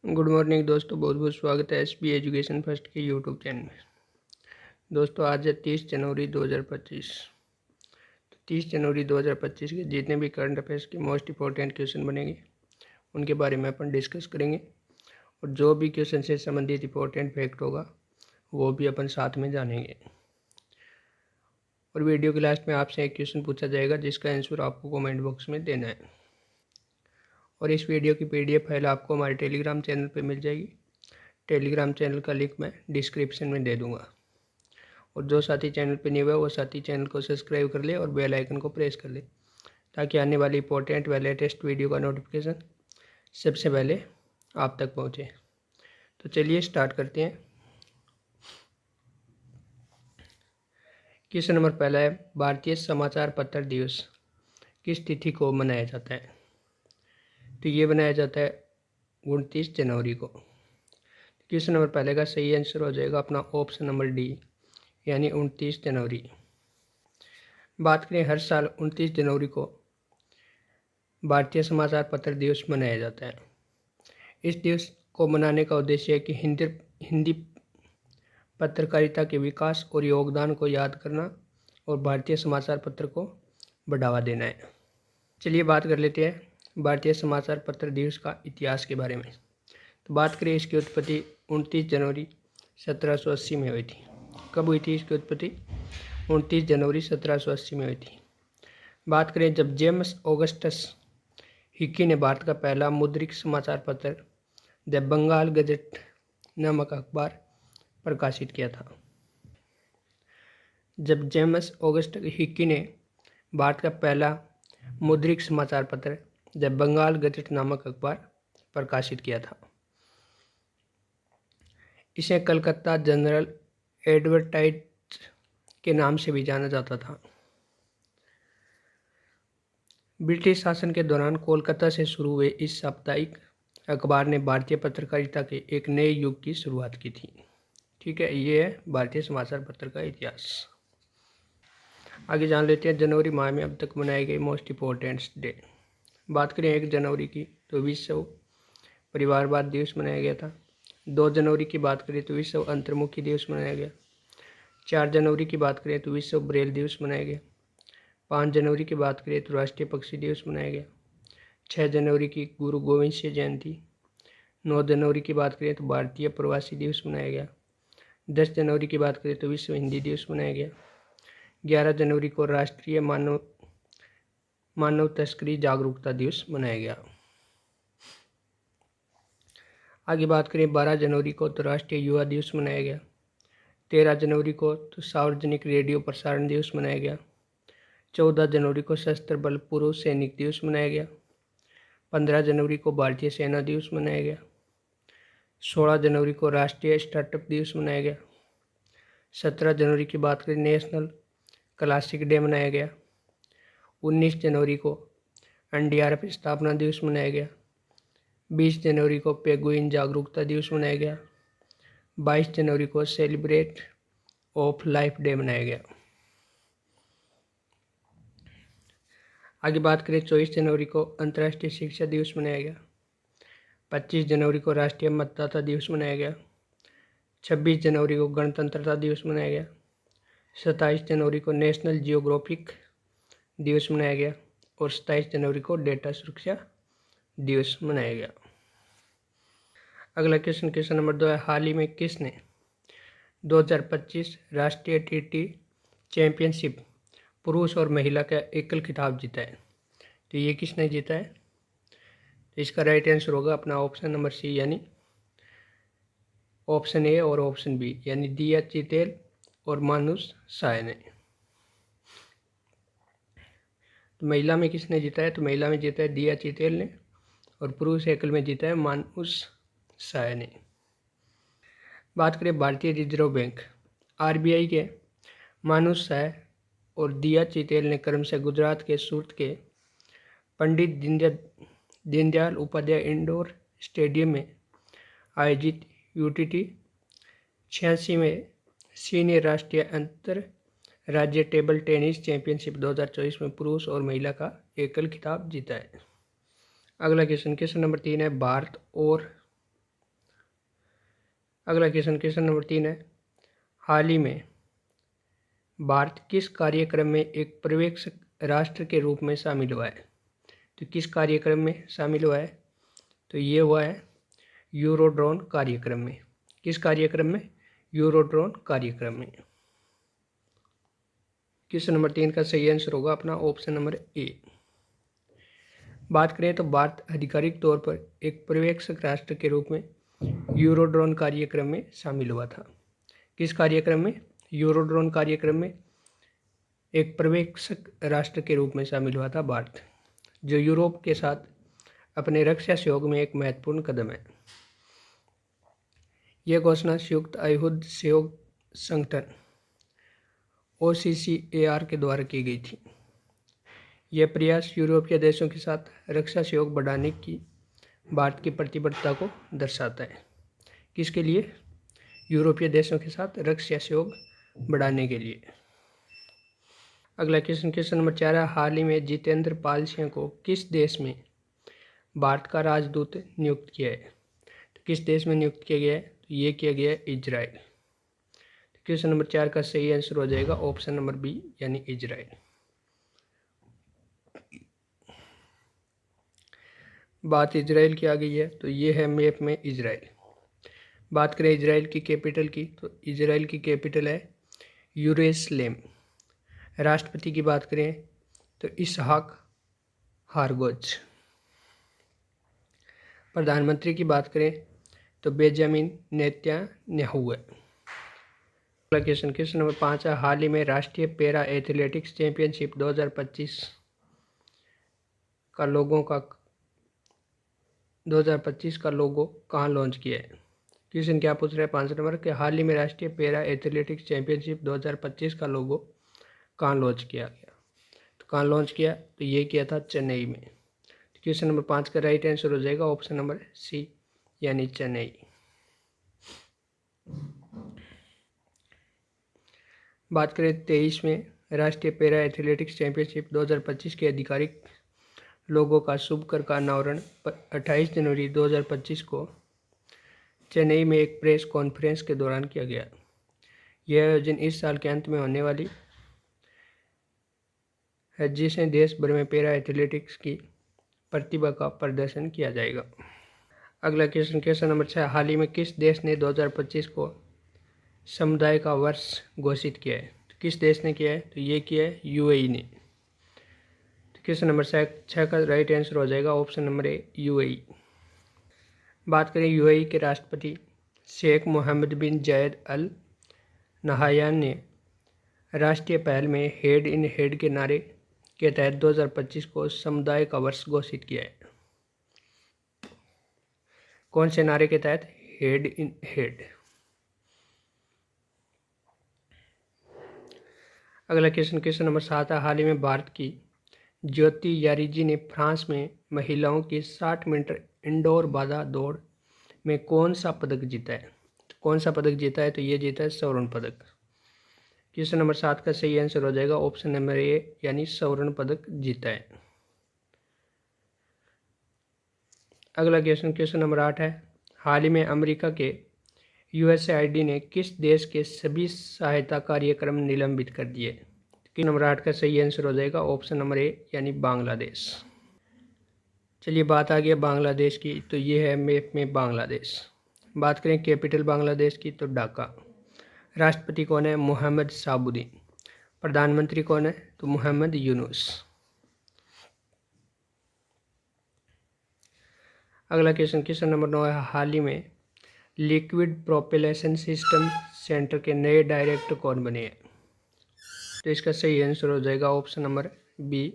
Good morning दोस्तों, बहुत बहुत स्वागत है एसबी एजुकेशन फर्स्ट के यूट्यूब चैनल में। दोस्तों आज है 30 जनवरी 2025। तो 30 जनवरी 2025 के जितने भी करंट अफेयर्स के मोस्ट इंपॉर्टेंट क्वेश्चन बनेंगे उनके बारे में अपन डिस्कस करेंगे, और जो भी क्वेश्चन से संबंधित इंपॉर्टेंट फैक्ट होगा वो भी अपन साथ में जानेंगे। और वीडियो के लास्ट में आपसे एक क्वेश्चन पूछा जाएगा जिसका आंसर आपको कमेंट बॉक्स में देना है। और इस वीडियो की PDF फाइल आपको हमारे टेलीग्राम चैनल पर मिल जाएगी। टेलीग्राम चैनल का लिंक मैं डिस्क्रिप्शन में दे दूँगा। और जो साथी चैनल पे नहीं हुआ वो साथी चैनल को सब्सक्राइब कर ले और बेल आइकन को प्रेस कर ले, ताकि आने वाली इंपॉर्टेंट व लेटेस्ट वीडियो का नोटिफिकेशन सबसे पहले आप तक पहुँचे। तो चलिए स्टार्ट करते हैं। क्वेश्चन नंबर पहला है, भारतीय समाचार पत्र दिवस किस तिथि को मनाया जाता है? तो ये मनाया जाता है 29 जनवरी को। क्वेश्चन नंबर पहले का सही आंसर हो जाएगा अपना ऑप्शन नंबर डी, यानी 29 जनवरी। बात करें, हर साल 29 जनवरी को भारतीय समाचार पत्र दिवस मनाया जाता है। इस दिवस को मनाने का उद्देश्य है कि हिंदी पत्रकारिता के विकास और योगदान को याद करना और भारतीय समाचार पत्र को बढ़ावा देना है। चलिए बात कर लेते हैं भारतीय समाचार पत्र दिवस का इतिहास के बारे में। तो बात करें, इसकी उत्पत्ति 29 जनवरी 1780 में हुई थी। कब हुई थी इसकी उत्पत्ति? 29 जनवरी 1780 में हुई थी। बात करें, जब जेम्स ऑगस्टस हिक्की ने भारत का पहला मुद्रित समाचार पत्र द बंगाल गजट नामक अखबार प्रकाशित किया था। जब जेम्स ऑगस्ट हिक्की ने भारत का पहला मुद्रित समाचार पत्र द बंगाल गजट नामक अखबार प्रकाशित किया था। इसे कलकत्ता जनरल एडवर्टाइज के नाम से भी जाना जाता था। ब्रिटिश शासन के दौरान कोलकाता से शुरू हुए इस साप्ताहिक अखबार ने भारतीय पत्रकारिता के एक नए युग की शुरुआत की थी। ठीक है, ये है भारतीय समाचार पत्र का इतिहास। आगे जान लेते हैं जनवरी माह में अब तक मनाए गए मोस्ट इम्पोर्टेंट डे। बात करें 1 जनवरी की, तो विश्व परिवारवाद दिवस मनाया गया था। 2 जनवरी की बात करें तो विश्व अंतर्मुखी दिवस मनाया गया। 4 जनवरी की बात करें तो विश्व ब्रेल दिवस मनाया गया। 5 जनवरी की बात करें तो राष्ट्रीय पक्षी दिवस मनाया गया। 6 जनवरी की गुरु गोविंद सिंह जयंती। 9 जनवरी की बात करें तो भारतीय प्रवासी दिवस मनाया गया। 10 जनवरी की बात करें तो विश्व हिंदी दिवस मनाया गया। 11 जनवरी को राष्ट्रीय मानव तस्करी जागरूकता दिवस मनाया गया। आगे बात करें, 12 जनवरी को तो राष्ट्रीय युवा दिवस मनाया गया। 13 जनवरी को तो सार्वजनिक रेडियो प्रसारण दिवस मनाया गया। 14 जनवरी को सशस्त्र बल पूर्व सैनिक दिवस मनाया गया। 15 जनवरी को भारतीय सेना दिवस मनाया गया। 16 जनवरी को राष्ट्रीय स्टार्टअप दिवस मनाया गया। 17 जनवरी की बात करें, नेशनल क्लासिक डे मनाया गया। 19 जनवरी को NDRF स्थापना दिवस मनाया गया। 20 जनवरी को पेंगुइन जागरूकता दिवस मनाया गया। 22 जनवरी को सेलिब्रेट ऑफ लाइफ डे मनाया गया। आगे बात करें, 24 जनवरी को अंतर्राष्ट्रीय शिक्षा दिवस मनाया गया। 25 जनवरी को राष्ट्रीय मतदाता दिवस मनाया गया। 26 जनवरी को गणतंत्रता दिवस मनाया गया। 27 जनवरी को नेशनल जियोग्राफिक दिवस मनाया गया। और 27 जनवरी को डेटा सुरक्षा दिवस मनाया गया। अगला क्वेश्चन नंबर 2 है, हाल ही में किसने 2025 राष्ट्रीय TT चैंपियनशिप पुरुष और महिला का एकल खिताब जीता है? तो ये किसने जीता है? तो इसका राइट आंसर होगा अपना ऑप्शन नंबर सी, यानी ऑप्शन ए और ऑप्शन बी, यानी दिया चितेल और मानुष साय ने। तो महिला में किसने जीता है? तो महिला में जीता है दिया चितेल ने, और पुरुष एकल में जीता है मानुष साय ने। बात करें भारतीय रिजर्व बैंक RBI के मानुष साय और दिया चितेल ने क्रम से गुजरात के सूरत के पंडित दीनदयाल उपाध्याय इंडोर स्टेडियम में आयोजित UTT 86 में सीनियर राष्ट्रीय अंतर राज्य टेबल टेनिस चैंपियनशिप 2024 में पुरुष और महिला का एकल खिताब जीता है। अगला क्वेश्चन नंबर 3 है, भारत और अगला क्वेश्चन नंबर 3 है, हाल ही में भारत किस कार्यक्रम में एक पर्यवेक्षक राष्ट्र के रूप में शामिल हुआ है? तो किस कार्यक्रम में शामिल हुआ है? तो ये हुआ है यूरोड्रोन कार्यक्रम में। किस कार्यक्रम में? यूरोड्रोन कार्यक्रम में। क्वेश्चन नंबर 3 का सही आंसर होगा अपना ऑप्शन नंबर ए। बात करें तो भारत आधिकारिक तौर पर एक पर्यवेक्षक राष्ट्र के रूप में यूरोड्रोन कार्यक्रम में शामिल हुआ था। किस कार्यक्रम में? यूरोड्रोन कार्यक्रम में एक पर्यवेक्षक राष्ट्र के रूप में शामिल हुआ था भारत, जो यूरोप के साथ अपने रक्षा सहयोग में एक महत्वपूर्ण कदम है। यह घोषणा संयुक्त आयुध सहयोग संगठन OCCAR के द्वारा की गई थी। यह प्रयास यूरोपीय देशों के साथ रक्षा सहयोग बढ़ाने की भारत की प्रतिबद्धता को दर्शाता है। किसके लिए? यूरोपीय देशों के साथ रक्षा सहयोग बढ़ाने के लिए। अगला क्वेश्चन नंबर 4 है, हाल ही में जितेंद्र पाल सिंह को किस देश में भारत का राजदूत नियुक्त किया है? तो किस देश में नियुक्त किया गया है? तो ये किया गया है इजराइल। क्वेश्चन नंबर 4 का सही आंसर हो जाएगा ऑप्शन नंबर बी, यानी इजराइल। बात इजराइल की आ गई है, तो ये है मैप में इजराइल। बात करें इजराइल की कैपिटल की, तो इजराइल की कैपिटल है यरूशलेम। राष्ट्रपति की बात करें तो इसहाक हारगोज। प्रधानमंत्री की बात करें तो बेंजामिन नेतन्याहू है। अगला क्वेश्चन नंबर 5 है, हाल ही में राष्ट्रीय पैरा एथलेटिक्स चैंपियनशिप 2025 का लोगो कहाँ लॉन्च किया है? क्वेश्चन क्या पूछ रहे हैं 5 नंबर के, हाल ही में राष्ट्रीय पैरा एथलेटिक्स चैंपियनशिप 2025 का लोगो कहाँ लॉन्च किया गया? तो कहाँ लॉन्च किया? तो ये किया था चेन्नई में। क्वेश्चन नंबर 5 का राइट आंसर हो जाएगा ऑप्शन नंबर सी, यानी चेन्नई। बात करें 23वें राष्ट्रीय पैरा एथलेटिक्स चैंपियनशिप 2025 के आधिकारिक लोगों का शुभ कर का अनावरण 28 जनवरी 2025 को चेन्नई में एक प्रेस कॉन्फ्रेंस के दौरान किया गया। यह आयोजन इस साल के अंत में होने वाली है, जिसमें देश भर में पैरा एथलेटिक्स की प्रतिभा का प्रदर्शन किया जाएगा। अगला क्वेश्चन नंबर 6, हाल ही में किस देश ने 2025 को समुदाय का वर्ष घोषित किया है? तो किस देश ने किया है? तो ये किया है UAE ने। तो क्वेश्चन नंबर 6 का राइट आंसर हो जाएगा ऑप्शन नंबर ए, UAE। बात करें UAE के राष्ट्रपति शेख मोहम्मद बिन जायद अल नहायान ने राष्ट्रीय पहल में हेड इन हेड के नारे के तहत 2025 को समुदाय का वर्ष घोषित किया है। कौन से नारे के तहत? Head in head. अगला क्वेश्चन नंबर 7 है, हाल ही में भारत की ज्योति यारीजी ने फ्रांस में महिलाओं की 60 मीटर इंडोर बाधा दौड़ में कौन सा पदक जीता है? तो कौन सा पदक जीता है? तो ये जीता है स्वर्ण पदक। क्वेश्चन नंबर 7 का सही आंसर हो जाएगा ऑप्शन नंबर ए, यानी स्वर्ण पदक जीता है। अगला क्वेश्चन नंबर 8 है, हाल ही में अमेरिका के USAID ने किस देश के सभी सहायता कार्यक्रम निलंबित कर दिए? क्वेश्चन नंबर 8 का सही आंसर हो जाएगा ऑप्शन नंबर ए, यानी बांग्लादेश। चलिए बात आ गया बांग्लादेश की, तो ये है मैप में बांग्लादेश। बात करें कैपिटल बांग्लादेश की, तो ढाका। राष्ट्रपति कौन है? मोहम्मद शाहबुद्दीन। प्रधानमंत्री कौन है? तो मोहम्मद यूनुस। अगला क्वेश्चन नंबर 9 है, हाल ही में लिक्विड प्रोपेलेशन सिस्टम सेंटर के नए डायरेक्टर कौन बने हैं? तो इसका सही आंसर हो जाएगा ऑप्शन नंबर बी,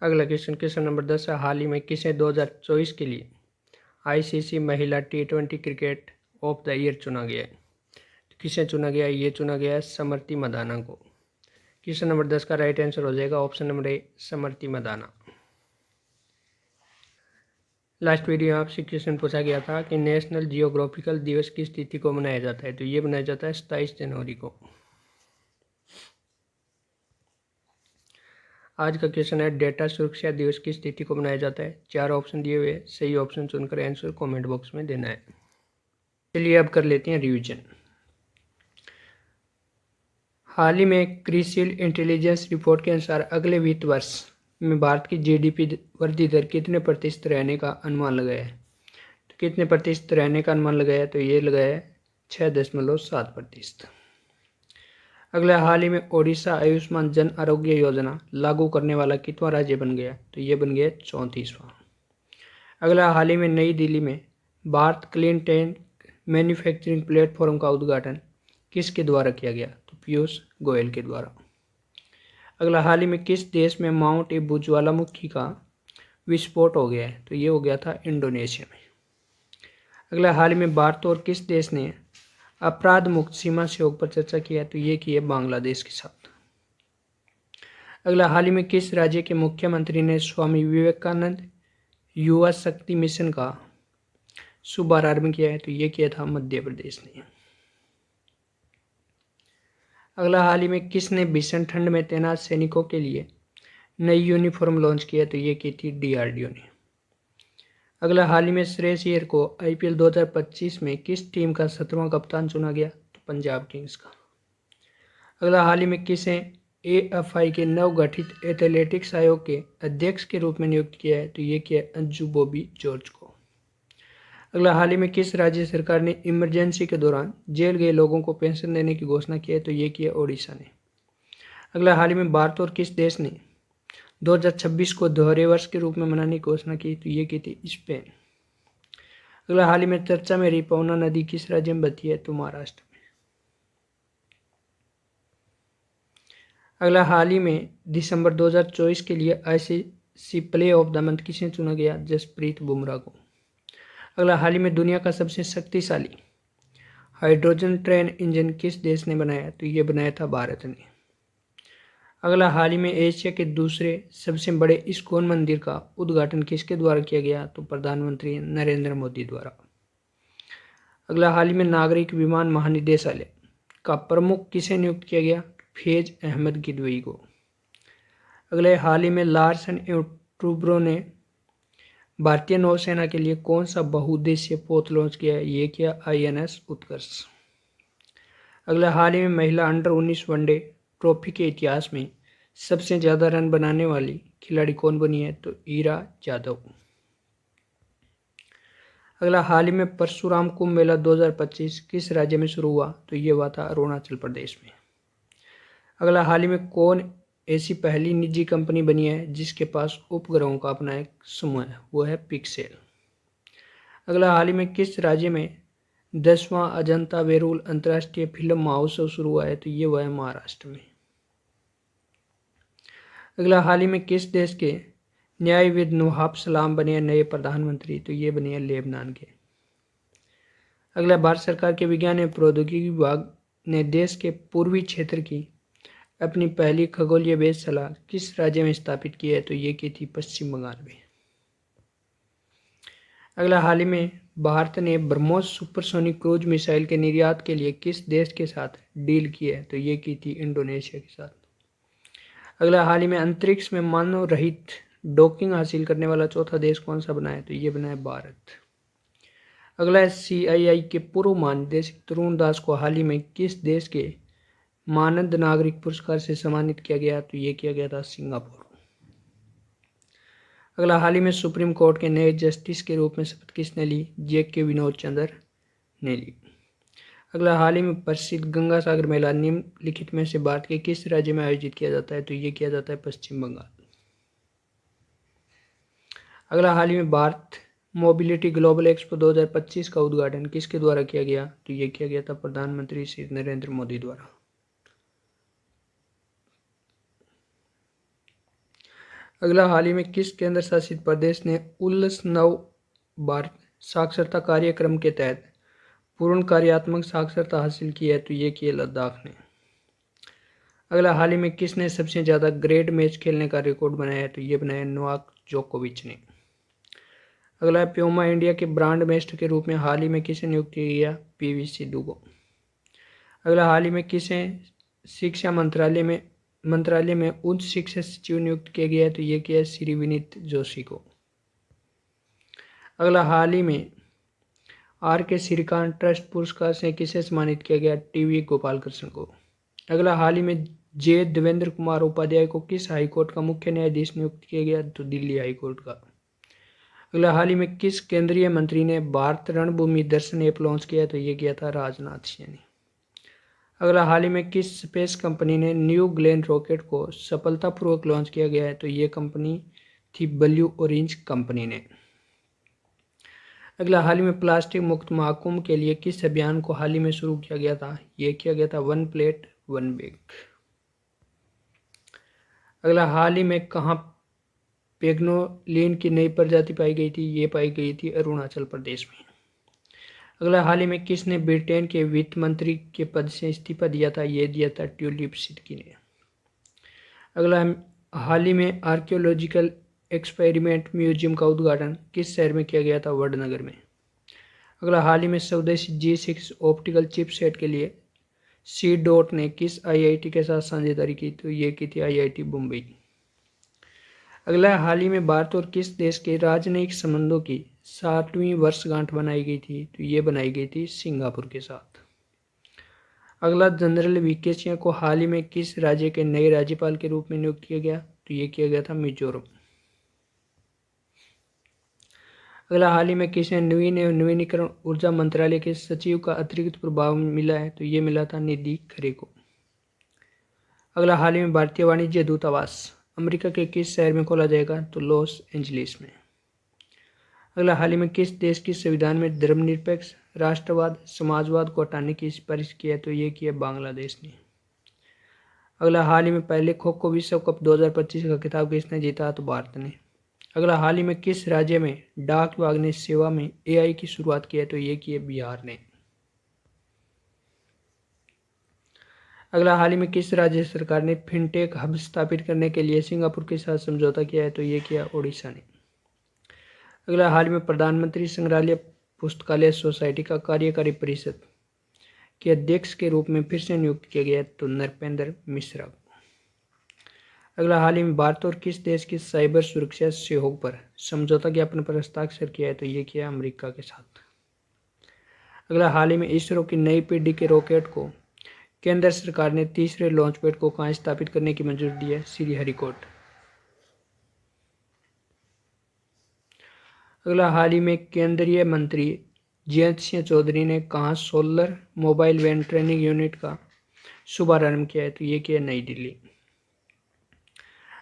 अगला क्वेश्चन नंबर 10 है, हाल ही में किसे 2024 के लिए ICC महिला T20 cricket of the year चुना गया है? तो किसे चुना गया है? ये चुना गया है स्मृति मंदाना को। क्वेश्चन नंबर 10 का राइट आंसर हो जाएगा option number A, Smriti Mandhana. Last video में आपसे क्वेश्चन पूछा गया था कि नेशनल जियोग्राफिकल दिवस किस तिथि को मनाया जाता है? तो ये मनाया जाता है 27 जनवरी को। आज का क्वेश्चन है डेटा सुरक्षा दिवस किस तिथि को मनाया जाता है। 4 ऑप्शन दिए हुए, सही ऑप्शन चुनकर आंसर कमेंट बॉक्स में देना है। चलिए अब कर लेते हैं रिवीजन। हाल ही में क्रिसिल इंटेलिजेंस रिपोर्ट के अनुसार अगले वित्त वर्ष में भारत की जीडीपी वृद्धि दर कितने प्रतिशत रहने का अनुमान लगाया है। तो कितने प्रतिशत रहने का अनुमान लगाया है, तो ये लगाया है 6.7%। अगला, हाल ही में ओडिशा आयुष्मान जन आरोग्य योजना लागू करने वाला कितवां राज्य बन गया, तो ये बन गया 34वां। अगला, हाल ही में नई दिल्ली में Bharat clean tech manufacturing platform का उद्घाटन किसके द्वारा किया गया, तो पीयूष गोयल के द्वारा। अगला, हाल ही में किस देश में माउंट एबू ज्वालामुखी का विस्फोट हो गया है, तो ये हो गया था इंडोनेशिया में। अगला, हाल ही में भारत और किस देश ने अपराध मुक्त सीमा सहयोग पर चर्चा की है, तो ये की है बांग्लादेश के साथ। अगला, हाल ही में किस राज्य के मुख्यमंत्री ने स्वामी विवेकानंद युवा शक्ति मिशन का शुभारंभ किया है, तो ये किया था मध्य प्रदेश ने। अगला, हाल ही में किसने भीषण ठंड में तैनात सैनिकों के लिए नई यूनिफॉर्म लॉन्च किया, तो ये की थी डीआरडीओ ने। अगला, हाल ही में श्रेयस अय्यर को आईपीएल 2025 में किस टीम का 17वां कप्तान चुना गया, तो पंजाब किंग्स का। अगला, हाल ही में किसे एएफआई के नवगठित एथलेटिक्स आयोग के अध्यक्ष के रूप में नियुक्त किया है, तो ये किया अंजू बॉबी जॉर्ज को। अगला, हाल ही में किस राज्य सरकार ने इमरजेंसी के दौरान जेल गए लोगों को पेंशन देने की घोषणा की है, तो ये किया ओडिशा ने। अगला, हाल ही में भारत और किस देश ने 2026 को दोहरे वर्ष के रूप में मनाने की घोषणा की, तो ये की थी स्पेन। अगला, हाल ही में चर्चा में रही पवना नदी किस राज्य में बहती है, तो महाराष्ट्र में। अगला, हाल ही में दिसंबर 2024 के लिए ICC play of the month किसे चुना गया, जसप्रीत बुमराह को। अगला, हाल ही में दुनिया का सबसे शक्तिशाली हाइड्रोजन ट्रेन इंजन किस देश ने बनाया, तो ये बनाया था भारत ने। अगला, हाल ही में एशिया के दूसरे सबसे बड़े इस्कॉन मंदिर का उद्घाटन किसके द्वारा किया गया, तो प्रधानमंत्री नरेंद्र मोदी द्वारा। अगला, हाल ही में नागरिक विमान महानिदेशालय का प्रमुख किसे नियुक्त किया गया, फैज अहमद गिदवई को। अगले, हाल ही में लार्सन एवं टूब्रो ने भारतीय नौसेना के लिए कौन सा बहुउद्देशीय पोत लॉन्च किया है, ये किया आईएनएस उत्कर्ष। अगला, हाल ही में महिला अंडर 19 वनडे ट्रॉफी के इतिहास में सबसे ज़्यादा रन बनाने वाली खिलाड़ी कौन बनी है, तो ईरा जाधव। अगला, हाल ही में परशुराम कुंभ मेला 2025 किस राज्य में शुरू हुआ, तो ये हुआ था अरुणाचल प्रदेश में। अगला, हाल ही में कौन ऐसी पहली निजी कंपनी बनी है जिसके पास उपग्रहों का अपना एक समूह है, वो है पिक्सेल। अगला, हाल ही में किस राज्य में 10वां अजंता वेरूल अंतर्राष्ट्रीय फिल्म महोत्सव शुरू हुआ है, तो ये हुआ है महाराष्ट्र में। अगला, हाल ही में किस देश के न्यायविद नवाब सलाम बने नए प्रधानमंत्री, तो ये बने लेबनान के। अगला, भारत सरकार के विज्ञान एवं प्रौद्योगिकी विभाग ने देश के पूर्वी क्षेत्र की अपनी पहली खगोलीय वेधशाला किस राज्य में स्थापित की है, तो ये की थी पश्चिम बंगाल में। अगला, हाल ही में भारत ने ब्रह्मोस सुपरसोनिक क्रूज मिसाइल के निर्यात के लिए किस देश के साथ डील की है, तो ये की थी इंडोनेशिया के साथ। अगला, हाल ही में अंतरिक्ष में मानव रहित डॉकिंग हासिल करने वाला चौथा देश कौन सा बना है, तो ये बना है भारत। अगला, सीआईआई के पूर्व महानिदेशक तरुण दास को हाल ही में किस देश के मानद नागरिक पुरस्कार से सम्मानित किया गया, तो ये किया गया था सिंगापुर। अगला, हाल ही में सुप्रीम कोर्ट के नए जस्टिस के रूप में शपथ किसने ली, जेके विनोद चंद्र ने ली। अगला, हाल ही में प्रसिद्ध गंगा सागर मेला निम्नलिखित में से भारत के किस राज्य में आयोजित किया जाता है, तो ये किया जाता है पश्चिम बंगाल। अगला, हाल ही में भारत मोबिलिटी ग्लोबल एक्सपो 2025 का उद्घाटन किसके द्वारा किया गया, तो ये किया गया था प्रधानमंत्री श्री नरेंद्र मोदी द्वारा। अगला, हाल ही में किस केंद्र शासित प्रदेश ने उल्लस नव भारत साक्षरता कार्यक्रम के तहत पूर्ण कार्यात्मक साक्षरता हासिल की है, तो ये की लद्दाख ने। अगला, हाल ही में किसने सबसे ज़्यादा ग्रेड मैच खेलने का रिकॉर्ड बनाया है, तो ये बनाया नोवाक जोकोविच ने। अगला, प्यूमा इंडिया के ब्रांड एम्बेसडर के रूप में हाल ही में किसे नियुक्त किया गया, पीवी सिंधु को। अगला, हाल ही में किसे शिक्षा मंत्रालय में मंत्रालय में उच्च शिक्षा सचिव नियुक्त किया गया है, तो ये किया है श्री विनीत जोशी को। अगला, हाल ही में आर के श्रीकांत ट्रस्ट पुरस्कार से किसे सम्मानित किया गया? टीवी गोपाल कृष्ण को। अगला, हाल ही में जे देवेंद्र कुमार उपाध्याय को किस हाईकोर्ट का मुख्य न्यायाधीश नियुक्त किया गया? तो दिल्ली हाईकोर्ट का। अगला, हाल ही में किस केंद्रीय मंत्री ने भारत रणभूमि दर्शन ऐप लॉन्च किया? तो ये किया था राजनाथ सिंह ने। अगला, हाल ही में किस स्पेस कंपनी ने न्यू ग्लेन रॉकेट को सफलतापूर्वक लॉन्च किया गया है? तो ये कंपनी थी ब्लू ओरिजिन कंपनी ने। अगला, हाल ही में प्लास्टिक मुक्त महाकुंभ के लिए किस अभियान को हाल ही में शुरू किया गया था? ये किया गया था वन प्लेट वन बैग। अगला, हाल ही में कहाँ पेग्नोलिन की नई प्रजाति पाई गई थी? ये पाई गई थी अरुणाचल प्रदेश में। अगला, हाल ही में किसने ब्रिटेन के वित्त मंत्री के पद से इस्तीफा दिया था? ये दिया था ट्यूलिप सिद्की ने। अगला, हाल ही में आर्कियोलॉजिकल एक्सपेरिमेंट म्यूजियम का उद्घाटन किस शहर में किया गया था? वडनगर में। अगला, हाल ही में स्वदेशी G6 ऑप्टिकल चिपसेट के लिए सी डॉट ने किस IIT के साथ साझेदारी की? तो ये की थी IIT मुंबई। अगला, हाल ही में भारत और किस देश के राजनयिक संबंधों की 60वीं वर्षगांठ बनाई गई थी? तो ये बनाई गई थी सिंगापुर के साथ। अगला, जनरल VK सिंह को हाल ही में किस राज्य के नए राज्यपाल के रूप में नियुक्त किया गया? तो ये किया गया था मिजोरम। अगला, हाल ही में किसे नवीन एवं नवीनीकरण ऊर्जा मंत्रालय के सचिव का अतिरिक्त प्रभाव मिला है? तो ये मिला था निधि खरे को। अगला, हाल ही में भारतीय वाणिज्य दूतावास अमेरिका के किस शहर में खोला जाएगा? तो लॉस एंजलिस में। अगला, हाल ही में किस देश की संविधान में धर्मनिरपेक्ष राष्ट्रवाद समाजवाद को हटाने की सिफारिश की है? तो ये की है बांग्लादेश ने। अगला, हाल ही में पहले खो खो विश्व कप 2025 का खिताब किसने जीता? तो भारत ने। अगला, हाल ही में किस राज्य में डाक विभाग ने सेवा में AI की शुरुआत की है? तो ये की है बिहार ने। अगला, हाल ही में किस राज्य सरकार ने फिनटेक हब स्थापित करने के लिए सिंगापुर के साथ समझौता किया है? तो ये किया ओडिशा ने। अगला, हाल ही में प्रधानमंत्री संग्रहालय पुस्तकालय सोसाइटी का कार्यकारी परिषद के अध्यक्ष के रूप में फिर से नियुक्त किया गया है? तो नृपेंद्र मिश्रा। अगला, हाल ही में भारत और किस देश की साइबर सुरक्षा सहयोग पर समझौता ज्ञापन पर हस्ताक्षर किया है? तो ये किया अमेरिका के साथ। अगला, हाल ही में इसरो की नई पीढ़ी के रॉकेट को केंद्र सरकार ने तीसरे लॉन्च पैड को कहाँ स्थापित करने की मंजूरी दी है? श्रीहरिकोट। अगला, हाल ही में केंद्रीय मंत्री जयंत सिंह चौधरी ने कहाँ solar mobile van training unit का शुभारंभ किया है? तो ये किया नई दिल्ली।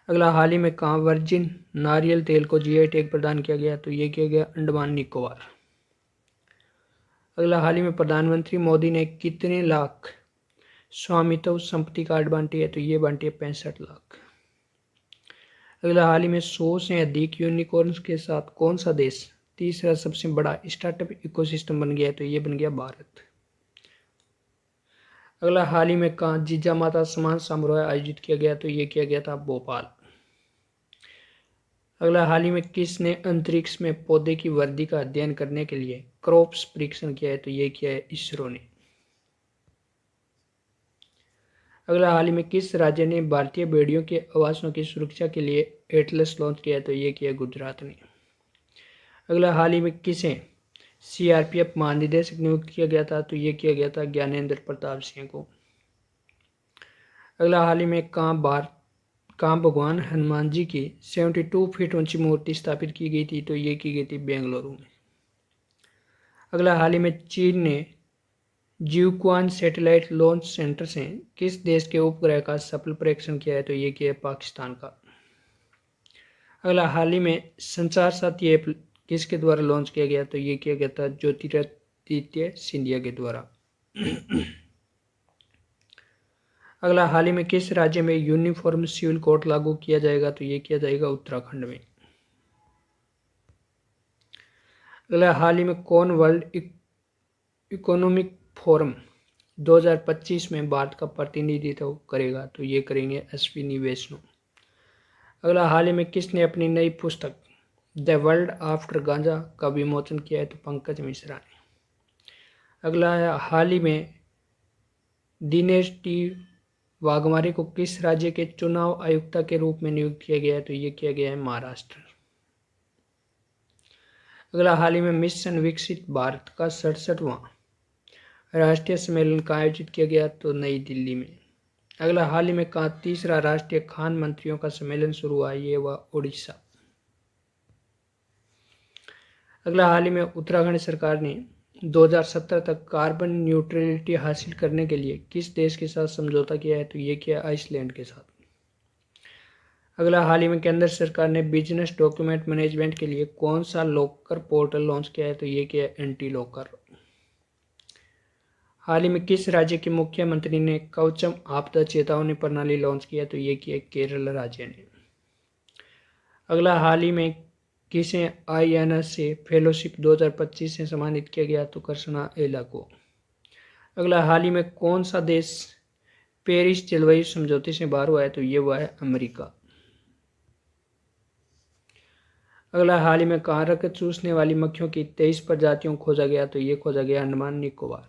अगला, हाल ही में कहाँ वर्जिन नारियल तेल को GI टैग प्रदान किया गया? तो ये किया गया अंडमान निकोबार। अगला, हाल ही में प्रधानमंत्री मोदी ने कितने लाख स्वामित्व संपत्ति कार्ड बांटी है? तो ये बांटी है 65 लाख। अगला, हाल ही में 100 से अधिक यूनिकॉर्न्स के साथ कौन सा देश तीसरा सबसे बड़ा स्टार्टअप इकोसिस्टम बन गया है? तो ये बन गया भारत। अगला, हाल ही में कहाँ जीजा माता सम्मान समारोह आयोजित किया गया? तो ये किया गया था भोपाल। अगला, हाल ही में किसने अंतरिक्ष में पौधे की वृद्धि का अध्ययन करने के लिए क्रॉप्स परीक्षण किया है? तो ये किया है इसरो ने। अगला, हाल ही में किस राज्य ने भारतीय भेड़ियों के आवासों की सुरक्षा के लिए एटलस लॉन्च किया है? तो ये किया गुजरात ने। अगला, हाल ही में किसे CRPF महानिदेशक नियुक्त किया गया था? तो ये किया गया था ज्ञानेंद्र प्रताप सिंह को। अगला, हाल ही में कहाँ भगवान हनुमान जी की 72 फीट ऊंची मूर्ति स्थापित की गई थी? तो ये की गई थी बेंगलुरु में। अगला, हाल ही में चीन ने जिउक्वान सैटेलाइट लॉन्च सेंटर से किस देश के उपग्रह का सफल परीक्षण किया है? तो ये किया है पाकिस्तान का। अगला, हाल ही में संचार साथी ऐप किसके द्वारा लॉन्च किया गया? तो ये किया गया था ज्योतिरादित्य सिंधिया के द्वारा। अगला, हाल ही में किस राज्य में यूनिफॉर्म सिविल कोड लागू किया जाएगा? तो ये किया जाएगा उत्तराखंड में। अगला, हाल ही में कौन वर्ल्ड इकोनॉमिक फोरम 2025 में भारत का प्रतिनिधित्व करेगा? तो ये करेंगे अश्विनी वैष्णव। अगला, हाल ही में किसने अपनी नई पुस्तक द वर्ल्ड आफ्टर गांजा का विमोचन किया है? तो पंकज मिश्रा ने। अगला, हाल ही में दिनेश T वाघमारे को किस राज्य के चुनाव आयुक्त के रूप में नियुक्त किया गया है? तो ये किया गया है महाराष्ट्र। अगला, हाल ही में मिशन विकसित भारत का 67वां राष्ट्रीय सम्मेलन का आयोजित किया गया? तो नई दिल्ली में। अगला, हाल ही में कहा तीसरा राष्ट्रीय खान मंत्रियों का सम्मेलन शुरू हुआ? ये हुआ उड़ीसा। अगला, हाल ही में उत्तराखंड सरकार ने 2070 तक कार्बन न्यूट्रलिटी हासिल करने के लिए किस देश के साथ समझौता किया है? तो ये किया आइसलैंड के साथ। अगला, हाल ही में केंद्र सरकार ने बिजनेस डॉक्यूमेंट मैनेजमेंट के लिए कौन सा लॉकर पोर्टल लॉन्च किया है? तो ये किया एंटी लॉकर। हाल ही में किस राज्य के मुख्यमंत्री ने कवचम आपदा चेतावनी प्रणाली लॉन्च किया? तो ये किया केरल राज्य ने। अगला, हाल ही में किसे INS से फेलोशिप 2025 से सम्मानित किया गया? तो कृष्णा एला को। अगला, हाल ही में कौन सा देश पेरिस जलवायु समझौते से बाहर हुआ है? तो ये हुआ है अमेरिका। अगला, हाल ही में कहाँ रक्त चूसने वाली मक्खियों की 23 प्रजातियों को खोजा गया? तो ये खोजा गया अंडमान निकोबार।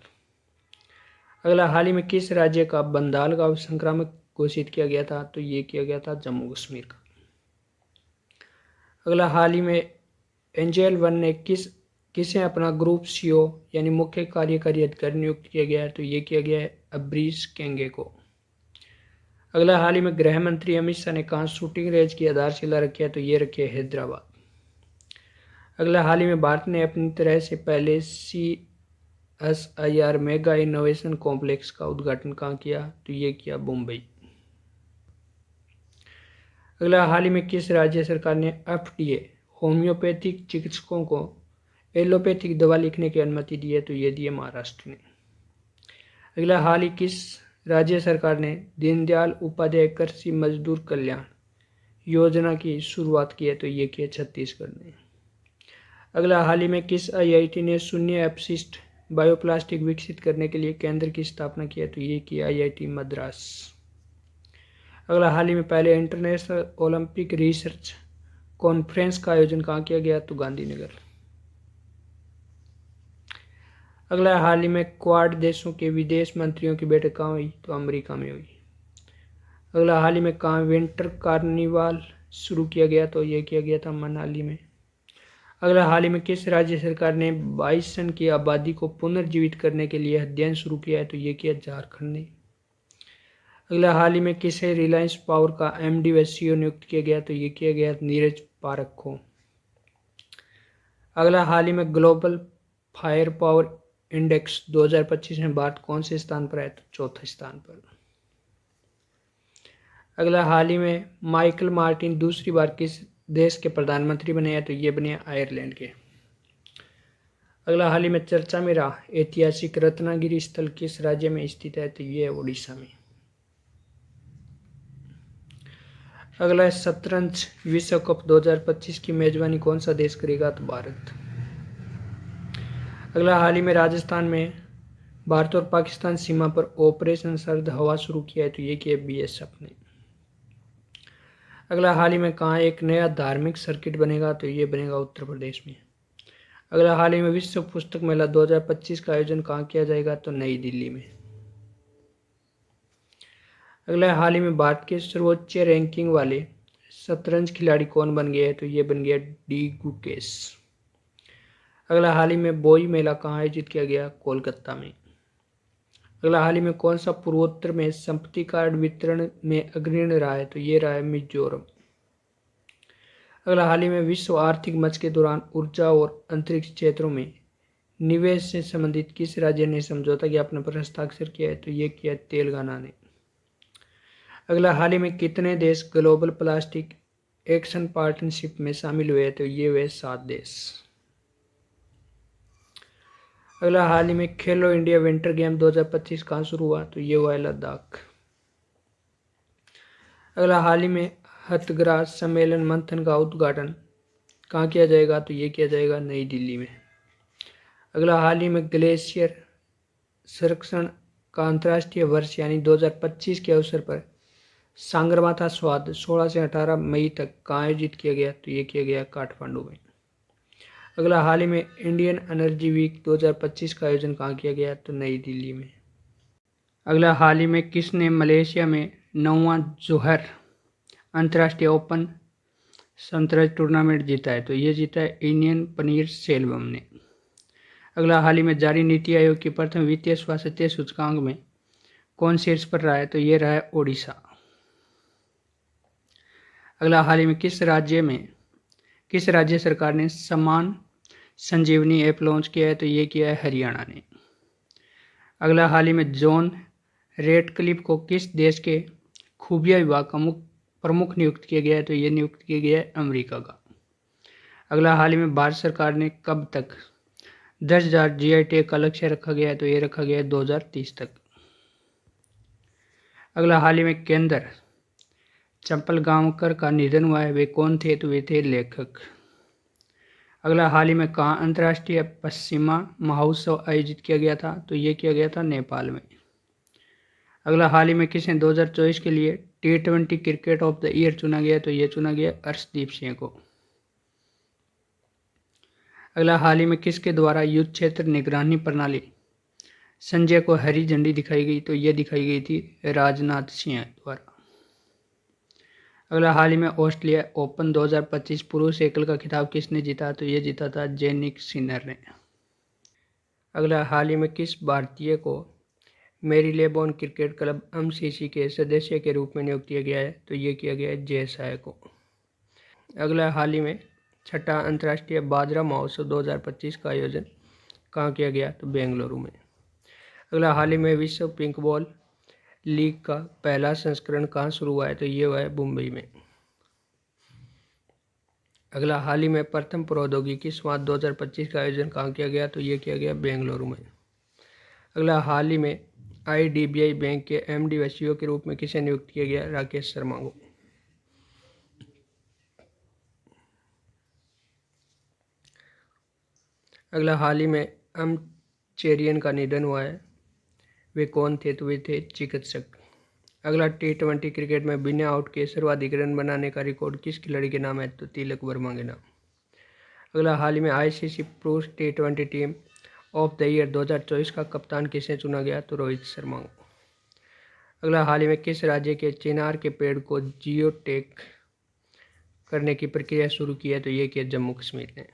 अगला, हाल ही में किस राज्य का बंदालगांव संक्रामक घोषित किया गया था? तो ये किया गया था जम्मू कश्मीर का। अगला, हाल ही में एंजेल वन ने किसे अपना ग्रुप CEO यानी मुख्य कार्यकारी अधिकारी नियुक्त किया गया है? तो ये किया गया है अब्रीश केंगे को। अगला, हाल ही में गृह मंत्री अमित शाह ने कहा शूटिंग रेंज की आधारशिला रखी है? तो ये रखी है हैदराबाद। अगला, हाल ही में भारत ने अपनी तरह से पहले CSIR मेगा इनोवेशन कॉम्प्लेक्स का उद्घाटन कहाँ किया? तो ये किया मुंबई। अगला, हाल ही में किस राज्य सरकार ने FDA होम्योपैथिक चिकित्सकों को एलोपैथिक दवा लिखने की अनुमति दी है? तो ये दी है महाराष्ट्र ने। अगला, हाल ही किस राज्य सरकार ने दीनदयाल उपाध्याय कृषि मजदूर कल्याण योजना की शुरुआत की है? तो ये की है छत्तीसगढ़ ने। अगला, हाल ही में किस IIT ने शून्य अपशिष्ट बायोप्लास्टिक विकसित करने के लिए केंद्र की स्थापना की है? तो ये की IIT मद्रास। अगला, हाल ही में पहले इंटरनेशनल ओलंपिक रिसर्च कॉन्फ्रेंस का आयोजन कहाँ किया गया? तो गांधीनगर। अगला, हाल ही में क्वाड देशों के विदेश मंत्रियों की बैठक कहाँ हुई? तो अमेरिका में हुई। अगला, हाल ही में कहाँ विंटर कार्निवाल शुरू किया गया? तो यह किया गया था मनाली में। अगला, हाल ही में किस राज्य सरकार ने बाइसन की आबादी को पुनर्जीवित करने के लिए अध्ययन शुरू किया है? तो ये किया झारखंड ने। अगला, हाल ही में किसे रिलायंस पावर का MD व CEO नियुक्त किया गया? तो ये किया गया नीरज पारख को। अगला, हाल ही में ग्लोबल फायर पावर इंडेक्स 2025 में भारत कौन से स्थान पर है? तो चौथे स्थान पर। अगला, हाल ही में माइकल मार्टिन दूसरी बार किस देश के प्रधानमंत्री बने हैं? तो ये बने आयरलैंड के। अगला, हाल ही में चर्चा में रहा ऐतिहासिक रत्नागिरी स्थल किस राज्य में स्थित है? तो ये है उड़ीसा में। अगला, शतरंज विश्व कप 2025 की मेजबानी कौन सा देश करेगा? तो भारत। अगला, हाल ही में राजस्थान में भारत और पाकिस्तान सीमा पर ऑपरेशन सर्द हवा शुरू किया है? तो ये किया BSF ने। अगला, हाल ही में कहाँ एक नया धार्मिक सर्किट बनेगा? तो ये बनेगा उत्तर प्रदेश में। अगला, हाल ही में विश्व पुस्तक मेला 2025 का आयोजन कहाँ किया जाएगा? तो नई दिल्ली में। अगला, हाल ही में भारत के सर्वोच्च रैंकिंग वाले शतरंज खिलाड़ी कौन बन गए हैं? तो ये बन गया D गुकेश। अगला, हाल ही में बोई मेला कहाँ आयोजित किया गया? कोलकाता में। अगला, हाल ही में कौन सा पूर्वोत्तर में संपत्ति कार्ड वितरण में अग्रणी रहा है? तो ये रहा है मिजोरम। अगला, हाल ही में विश्व आर्थिक मंच के दौरान ऊर्जा और अंतरिक्ष क्षेत्रों में निवेश से संबंधित किस राज्य ने समझौता ज्ञापन पर हस्ताक्षर किया है? तो ये किया तेलंगाना ने। अगला, हाल ही में कितने देश ग्लोबल प्लास्टिक एक्शन पार्टनरशिप में शामिल हुए? तो ये हुए 7 देश। अगला, हाल ही में खेलो इंडिया विंटर गेम 2025 कहाँ शुरू हुआ? तो ये हुआ है लद्दाख। अगला, हाल ही में हथग्रास सम्मेलन मंथन का उद्घाटन कहाँ किया जाएगा? तो ये किया जाएगा नई दिल्ली में। अगला, हाल ही में ग्लेशियर संरक्षण का अंतर्राष्ट्रीय वर्ष यानी 2025 के अवसर पर सांगरमाथा स्वाद 16 से 18 मई तक कहाँ आयोजित किया गया? तो ये किया गया काठमांडू में। अगला, हाल ही में इंडियन एनर्जी वीक 2025 का आयोजन कहाँ किया गया? तो नई दिल्ली में। अगला, हाल ही में किसने मलेशिया में 9वां जोहर अंतर्राष्ट्रीय ओपन शतरंज टूर्नामेंट जीता है? तो ये जीता है इंडियन पनीर सेल्वम ने। अगला, हाल ही में जारी नीति आयोग की प्रथम वित्तीय स्वायत्तता सूचकांक में कौन शीर्ष पर रहा है? तो ये रहा है ओडिशा। अगला, हाल ही में किस राज्य सरकार ने समान संजीवनी ऐप लॉन्च किया है? तो ये किया है हरियाणा ने। अगला, हाल ही में जॉन रेडक्लिफ को किस देश के खुफिया विभाग का प्रमुख नियुक्त किया गया है? तो ये नियुक्त किया गया है अमेरिका का। अगला, हाल ही में भारत सरकार ने कब तक 10,000 GI टैग का लक्ष्य रखा गया है? तो ये रखा गया है 2030 तक। अगला, हाल ही में केंद्र चंपलगांवकर का निधन हुआ है, वे कौन थे? तो वे थे लेखक। अगला, हाल ही में कहाँ अंतर्राष्ट्रीय पश्चिमा महोत्सव आयोजित किया गया था? तो ये किया गया था नेपाल में। अगला, हाल ही में किसने 2024 के लिए T20 cricket of the year चुना गया? तो ये चुना गया अर्शदीप सिंह को। अगला, हाल ही में किसके द्वारा युद्ध क्षेत्र निगरानी प्रणाली संजय को हरी झंडी दिखाई गई? तो ये दिखाई गई थी राजनाथ सिंह द्वारा। अगला, हाल ही में ऑस्ट्रेलिया ओपन 2025 पुरुष एकल का खिताब किसने जीता? तो ये जीता था जेनिक सिनर ने। अगला, हाल ही में किस भारतीय को मेरीलेबोन क्रिकेट क्लब MCC के सदस्य के रूप में नियुक्त किया गया है? तो ये किया गया है जय साय को। अगला, हाल ही में छठा अंतर्राष्ट्रीय बाजरा महोत्सव 2025 का आयोजन कहाँ किया गया? तो बेंगलुरु में। अगला, हाल ही में विश्व पिंक बॉल लीग का पहला संस्करण कहाँ शुरू हुआ है? तो ये हुआ है मुंबई में। अगला, हाल ही में प्रथम प्रौद्योगिकी संवाद 2025 का आयोजन कहाँ किया गया? तो ये किया गया बेंगलुरु में। अगला, हाल ही में IDBI बैंक के MD व CEO के रूप में किसे नियुक्त किया गया? राकेश शर्मा को। अगला, हाल ही में चेरियन का निधन हुआ है, वे कौन थे? तो वे थे चिकित्सक। अगला, T20 क्रिकेट में बिना आउट के सर्वाधिक रन बनाने का रिकॉर्ड किस खिलाड़ी के नाम है? तो तिलक वर्मा के नाम। अगला, हाल ही में ICC पुरुष T20 team of the year 2024 का कप्तान किसे चुना गया? तो रोहित शर्मा को। अगला, हाल ही में किस राज्य के चिनार के पेड़ को जियो टैग करने की प्रक्रिया शुरू की है? तो ये किया जम्मू कश्मीर ने।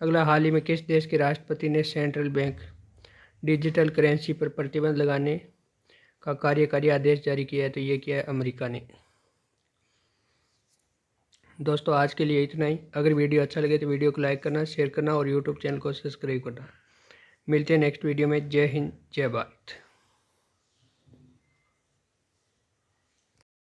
अगला, हाल ही में किस देश के राष्ट्रपति ने सेंट्रल बैंक डिजिटल करेंसी पर प्रतिबंध लगाने का कार्यकारी आदेश जारी किया है? तो ये किया है अमेरिका ने। दोस्तों, आज के लिए इतना ही। अगर वीडियो अच्छा लगे तो वीडियो को लाइक करना, शेयर करना और यूट्यूब चैनल को सब्सक्राइब करना। मिलते हैं नेक्स्ट वीडियो में। जय हिंद, जय भारत।